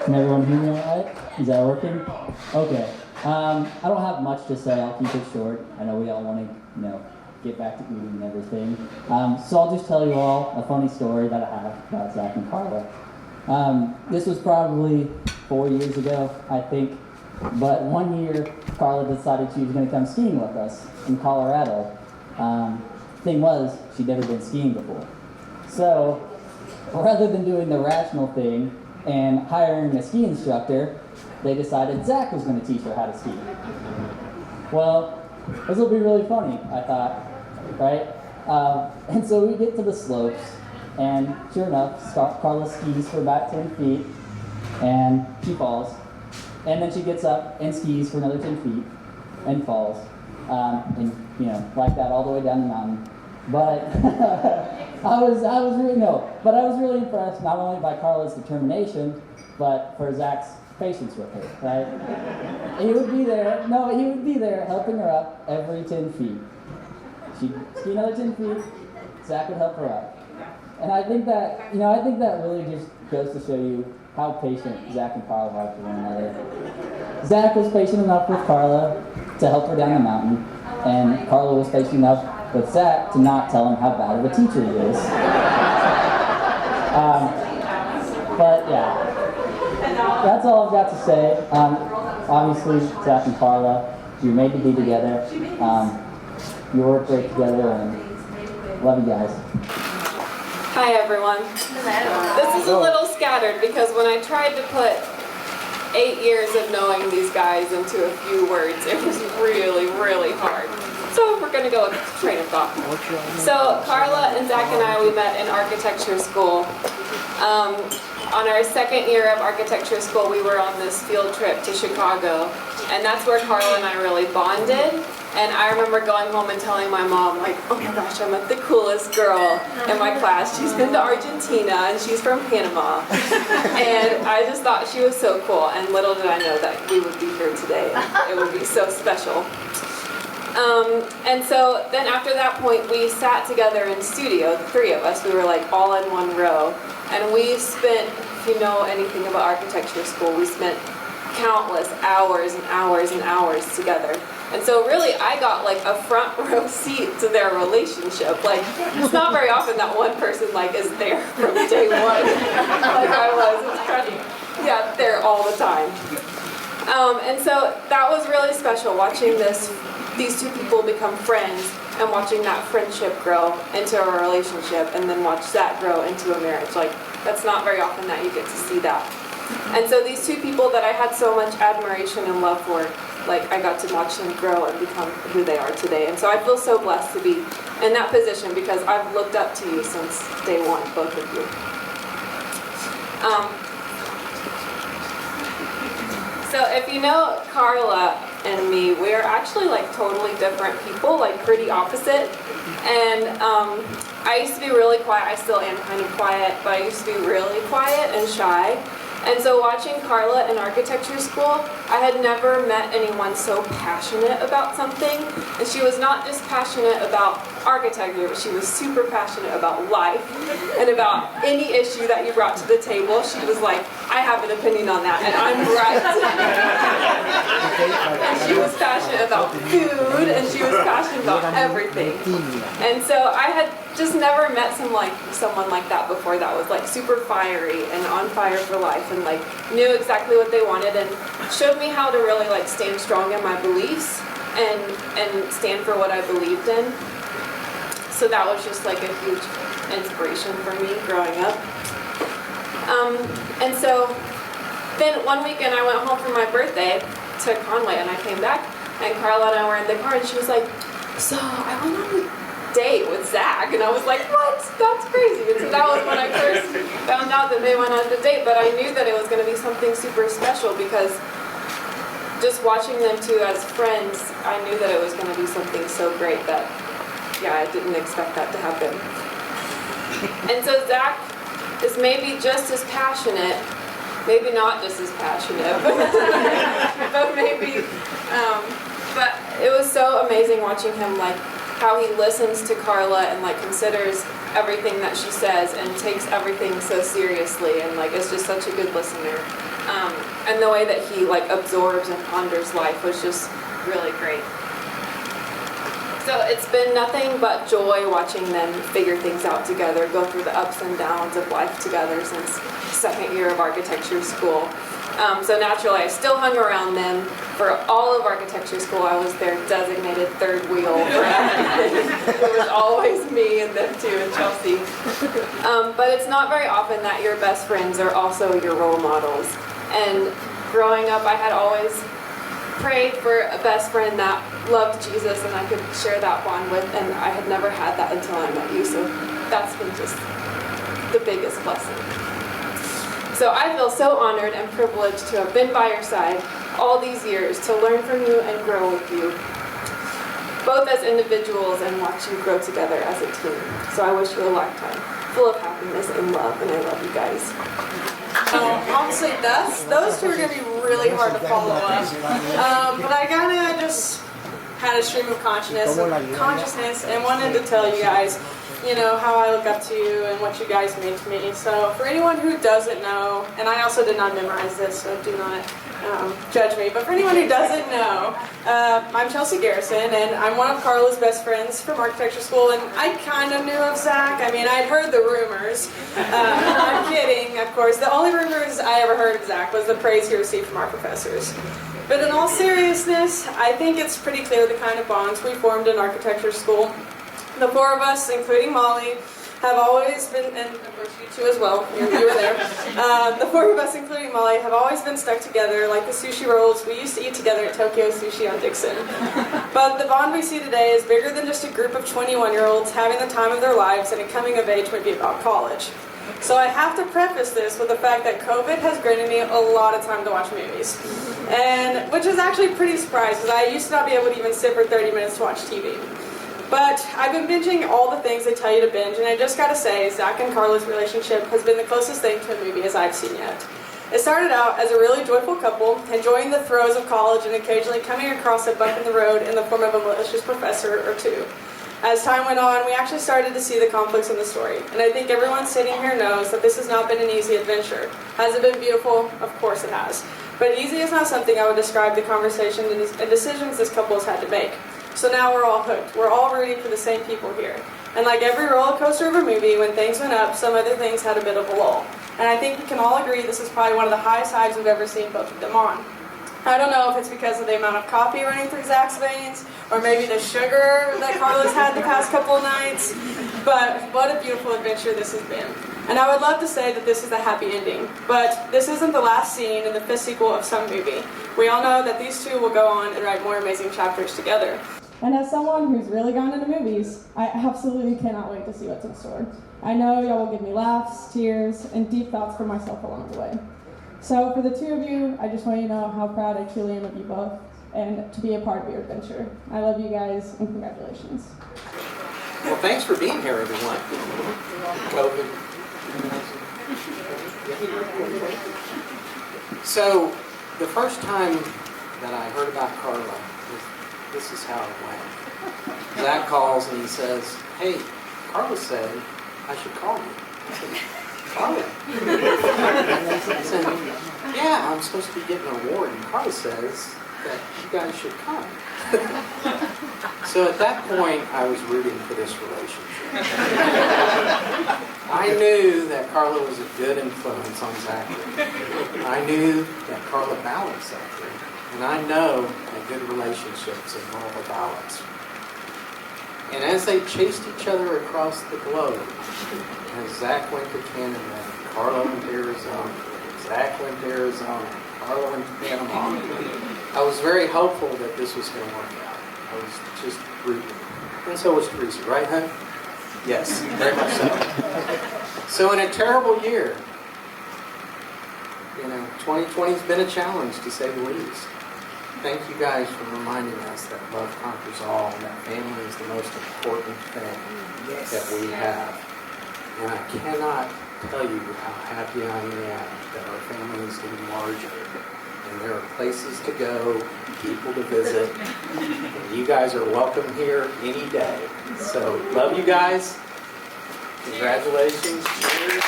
Can everyone hear me all right? Is that working? Okay. I don't have much to say. I'll keep it short. I know we all want to, get back to eating and everything. So I'll just tell you all a funny story that I have about Zach and Carla. This was probably 4 years ago, I think. But one year, Carla decided she was going to come skiing with us in Colorado. Thing was, she'd never been skiing before. So, rather than doing the rational thing and hiring a ski instructor, they decided Zach was going to teach her how to ski. Well, this will be really funny, I thought, right? And so we get to the slopes, and sure enough, Carla skis for about 10 feet, and she falls. And then she gets up and skis for another 10 feet, and falls. And like that all the way down the mountain. But I was really impressed not only by Carla's determination, but for Zach's patience with her, right? He would be there helping her up every 10 feet. She'd ski another 10 feet, Zach would help her up. And I think that really just goes to show you how patient Zach and Carla are for one another. Zach was patient enough with Carla to help her down the mountain, and Carla was patient enough with Zach to not tell him how bad of a teacher he is. But yeah, that's all I've got to say. Obviously, Zach and Carla, you're made to be together. You work great together, and love you guys. Hi everyone. This is a little scattered because when I tried to put 8 years of knowing these guys into a few words, it was really, really hard. So we're going to go with train of thought. So Carla and Zach and I, we met in architecture school. On our second year of architecture school, we were on this field trip to Chicago, and that's where Carla and I really bonded. And I remember going home and telling my mom, like, oh my gosh, I met the coolest girl in my class. She's been to Argentina, and she's from Panama. And I just thought she was so cool, and little did I know that we would be here today. It would be so special. And so then after that point, we sat together in studio, the three of us. We were like all in one row. And we spent, if you know anything about architecture school, we spent countless hours and hours and hours together. And so really, I got like a front row seat to their relationship. Like, it's not very often that one person like is there from day one, like I was. It's kind of, yeah, there all the time. And so that was really special, watching these two people become friends and watching that friendship grow into a relationship, and then watch that grow into a marriage. Like, that's not very often that you get to see that. And so these two people that I had so much admiration and love for, like, I got to watch them grow and become who they are today. And so I feel so blessed to be in that position because I've looked up to you since day one, both of you. So if you know Carla and me, we're actually like totally different people, like pretty opposite. And I used to be really quiet. I still am kind of quiet, but I used to be really quiet and shy. And so watching Carla in architecture school, I had never met anyone so passionate about something. And she was not just passionate about architecture, but she was super passionate about life and about any issue that you brought to the table. She was like, I have an opinion on that, and I'm right. And she was passionate about food, and she was passionate about everything. And so I had just never met someone like that before, that was like super fiery and on fire for life, and like knew exactly what they wanted, and showed me how to really like stand strong in my beliefs and stand for what I believed in. So that was just like a huge inspiration for me growing up. And so then one weekend I went home for my birthday to Conway, and I came back, and Carla and I were in the car, and she was like, so I went on a date with Zach. And I was like, what? That's crazy. And so that was when I first found out that they went on the date, but I knew that it was going to be something super special because just watching them two as friends, I knew that it was going to be something so great that, yeah, I didn't expect that to happen. And so Zach is maybe just as passionate, maybe not just as passionate, but maybe, but it was so amazing watching him, like, how he listens to Carla and like considers everything that she says and takes everything so seriously, and like is just such a good listener. And the way that he like absorbs and ponders life was just really great. So it's been nothing but joy watching them figure things out together, go through the ups and downs of life together since second year of architecture school. So naturally, I still hung around them for all of architecture school. I was their designated third wheel for everything. It was always me and them too, and Chelsea. But it's not very often that your best friends are also your role models. And growing up, I had always prayed for a best friend that loved Jesus and I could share that bond with, and I had never had that until I met you. So that's been just the biggest blessing. So I feel so honored and privileged to have been by your side all these years, to learn from you and grow with you, both as individuals and watch you grow together as a team. So I wish you a lifetime full of happiness and love, and I love you guys. Honestly, those two are going to be really hard to follow up. But I kind of just had a stream of consciousness and wanted to tell you guys, you know, how I look up to you and what you guys mean to me. So for anyone who doesn't know, and I also did not memorize this, so do not judge me, but for anyone who doesn't know, I'm Chelsea Garrison, and I'm one of Carla's best friends from architecture school, and I kind of knew of Zach. I mean, I'd heard the rumors. I'm kidding, of course. The only rumors I ever heard of Zach was the praise he received from our professors. But in all seriousness, I think it's pretty clear the kind of bonds we formed in architecture school. The four of us, including Molly, have always been, and of course you two as well, you were there. The four of us, including Molly, have always been stuck together like the sushi rolls we used to eat together at Tokyo Sushi on Dixon. But the bond we see today is bigger than just a group of 21-year-olds having the time of their lives and a coming of age maybe about college. So I have to preface this with the fact that COVID has granted me a lot of time to watch movies, and which is actually pretty surprising, because I used to not be able to even sit for 30 minutes to watch TV. But I've been binging all the things they tell you to binge, and I just gotta say, Zach and Carla's relationship has been the closest thing to a movie as I've seen yet. It started out as a really joyful couple, enjoying the throes of college and occasionally coming across a bump in the road in the form of a malicious professor or two. As time went on, we actually started to see the conflicts in the story, and I think everyone sitting here knows that this has not been an easy adventure. Has it been beautiful? Of course it has. But easy is not something I would describe the conversations and decisions this couple has had to make. So now we're all hooked. We're all rooting for the same people here. And like every roller coaster of a movie, when things went up, some other things had a bit of a lull. And I think we can all agree this is probably one of the highest highs we've ever seen both of them on. I don't know if it's because of the amount of coffee running through Zach's veins, or maybe the sugar that Carla's had the past couple of nights, but what a beautiful adventure this has been. And I would love to say that this is the happy ending, but this isn't the last scene in the fifth sequel of some movie. We all know that these two will go on and write more amazing chapters together. And as someone who's really gone into movies, I absolutely cannot wait to see what's in store. I know y'all will give me laughs, tears, and deep thoughts for myself along the way. So for the two of you, I just want you to know how proud I truly am of you both and to be a part of your adventure. I love you guys, and congratulations. Well, thanks for being here, everyone. COVID. So, the first time that I heard about Carla, this is how it went. Zach calls and he says, "Hey, Carla said I should call you." I said, "Carla?" I said, "Yeah, I'm supposed to be getting an award, and Carla says that you guys should come." So at that point, I was rooting for this relationship. I knew that Carla was a good influence on Zachary. I knew that Carla balanced Zachary. And I know that good relationships involve a balance. And as they chased each other across the globe, as Zach went to Canada, Carla went to Arizona, Zach went to Arizona, Carla went to Panama, I was very hopeful that this was going to work out. I was just rooting. And so was Teresa, right, hon? Yes, very much so. So in a terrible year, 2020's been a challenge, to say the least. Thank you guys for reminding us that love conquers all, and that family is the most important thing that we have. And I cannot tell you how happy I am that our family is getting larger. And there are places to go, people to visit, and you guys are welcome here any day. So, love you guys. Congratulations. Cheers.